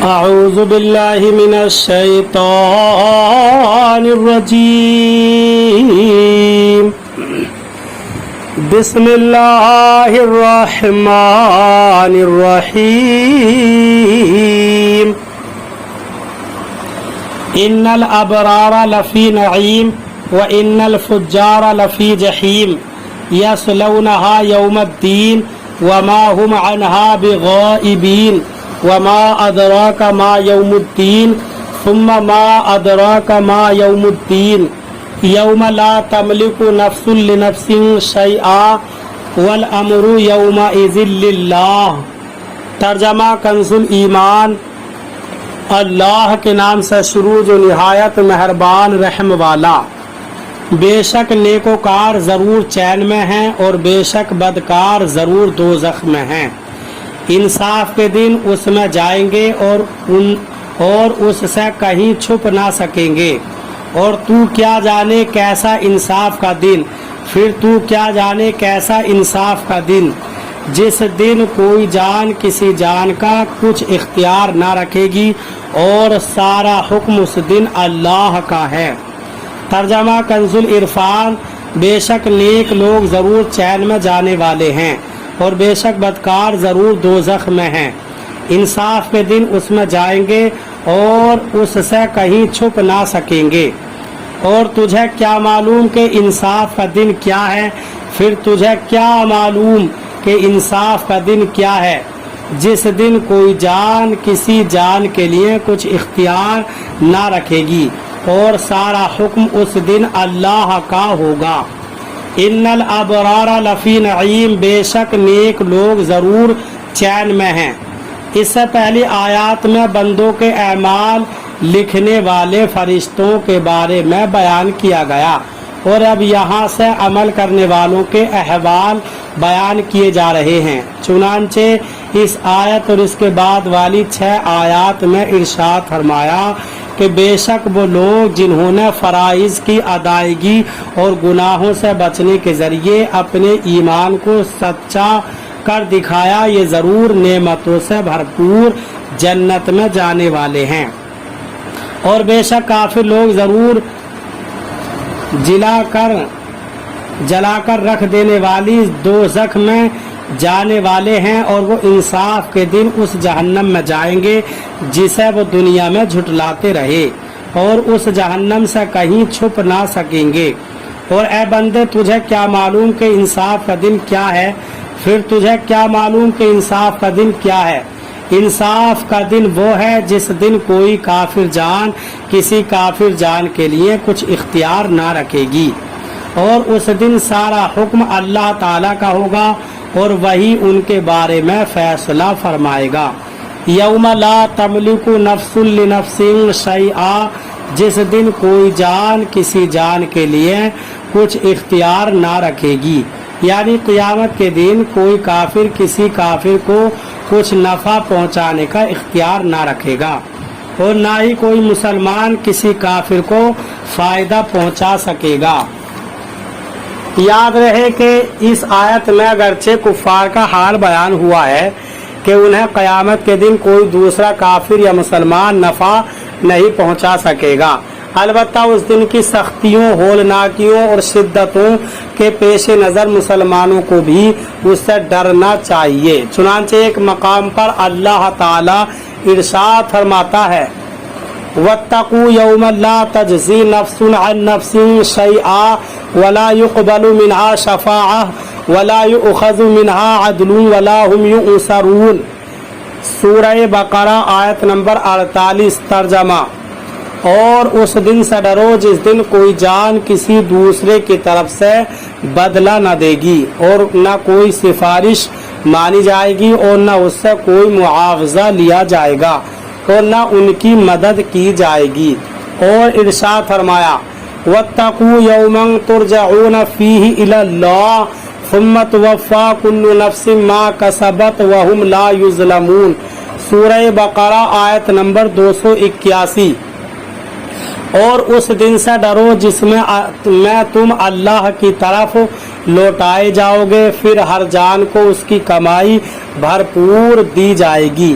أعوذ بالله من الشيطان الرجيم بسم الله الرحمن الرحيم إن الأبرار لفي نعيم وإن الفجار لفي جحيم يصلونها يوم الدين وما هم عنها بغائبين وما أدراك ما يوم الدين ثم ما أدراك ما يوم الدين يوم لا تملك نفس لنفس شيئا والأمر يومئذ لله۔ ترجمہ کنزُ الایمان۔ اللہ کے نام سے شروع جو نہایت مہربان رحم والا۔ بے شک نیکوکار ضرور چین میں ہیں اور بے شک بدکار ضرور دوزخ میں ہیں۔ انصاف کے دن اس میں جائیں گے اور اس سے کہیں چھپ نہ سکیں گے۔ اور تو کیا جانے کیسا انصاف کا دن، پھر تو کیا جانے کیسا انصاف کا دن، جس دن کوئی جان کسی جان کا کچھ اختیار نہ رکھے گی اور سارا حکم اس دن اللہ کا ہے۔ ترجمہ کنزُ العرفان۔ بے شک نیک لوگ ضرور چین میں جانے والے ہیں اور بے شک بدکار ضرور دوزخ میں ہیں۔ انصاف کے دن اس میں جائیں گے اور اس سے کہیں چھپ نہ سکیں گے۔ اور تجھے کیا معلوم کہ انصاف کا دن کیا ہے، پھر تجھے کیا معلوم کہ انصاف کا دن کیا ہے، جس دن کوئی جان کسی جان کے لیے کچھ اختیار نہ رکھے گی اور سارا حکم اس دن اللہ کا ہوگا۔ ان الابرار لفی نعیم۔ بے شک نیک لوگ ضرور چین میں ہیں۔ اس سے پہلی آیات میں بندوں کے اعمال لکھنے والے فرشتوں کے بارے میں بیان کیا گیا اور اب یہاں سے عمل کرنے والوں کے احوال بیان کیے جا رہے ہیں۔ چنانچہ اس آیت اور اس کے بعد والی 6 آیات میں ارشاد فرمایا کہ بے شک وہ لوگ جنہوں نے فرائض کی ادائیگی اور گناہوں سے بچنے کے ذریعے اپنے ایمان کو سچا کر دکھایا، یہ ضرور نعمتوں سے بھرپور جنت میں جانے والے ہیں۔ اور بے شک کافر لوگ ضرور جلا کر رکھ دینے والی دوزخ میں جانے والے ہیں، اور وہ انصاف کے دن اس جہنم میں جائیں گے جسے وہ دنیا میں جھٹلاتے رہے، اور اس جہنم سے کہیں چھپ نہ سکیں گے۔ اور اے بندے تجھے کیا معلوم کہ انصاف کا دن کیا ہے، پھر تجھے کیا معلوم کہ انصاف کا دن کیا ہے۔ انصاف کا دن وہ ہے جس دن کوئی کافر جان کسی کافر جان کے لیے کچھ اختیار نہ رکھے گی، اور اس دن سارا حکم اللہ تعالیٰ کا ہوگا اور وہی ان کے بارے میں فیصلہ فرمائے گا۔ یوم لا تملک نفس لنفس شیئا۔ جس دن کوئی جان کسی جان کے لیے کچھ اختیار نہ رکھے گی، یعنی قیامت کے دن کوئی کافر کسی کافر کو کچھ نفع پہنچانے کا اختیار نہ رکھے گا، اور نہ ہی کوئی مسلمان کسی کافر کو فائدہ پہنچا سکے گا۔ یاد رہے کہ اس آیت میں اگرچہ کفار کا حال بیان ہوا ہے کہ انہیں قیامت کے دن کوئی دوسرا کافر یا مسلمان نفع نہیں پہنچا سکے گا، البتہ اس دن کی سختیوں، ہولناکیوں اور شدتوں کے پیش نظر مسلمانوں کو بھی اس سے ڈرنا چاہیے۔ چنانچہ ایک مقام پر اللہ تعالی ارشاد فرماتا ہے وَاتَّقُوا يَوْمًا لَا تَجْزِي نَفْسٌ عَن نَفْسٍ شَيْئًا وَلَا يُقْبَلُ مِنْهَا شَفَاعَةٌ وَلَا يُؤْخَذُ مِنْهَا عَدْلٌ وَلَا هُمْ يُنصَرُونَ۔ سورہ بقرہ آیت نمبر 48۔ ترجمہ۔ اور اس دن سے ڈرو جس دن کوئی جان کسی دوسرے کی طرف سے بدلہ نہ دے گی، اور نہ کوئی سفارش مانی جائے گی، اور نہ اس سے کوئی معاوضہ لیا جائے گا، اور نہ ان کی مدد کی جائے گی۔ اور ارشاد فرمایا وَاتَّقُوا يَوْمًا تُرْجَعُونَ فِيهِ إِلَى اللَّهِ ثُمَّ تُوَفَّى كُلُّ نَفْسٍ مَا كَسَبَتْ وَهُمْ لَا يُظْلَمُونَ۔ سورہ بقرہ آیت نمبر 281۔ اور اس دن سے ڈرو جس میں تم اللہ کی طرف لوٹائے جاؤ گے، پھر ہر جان کو اس کی کمائی بھرپور دی جائے گی،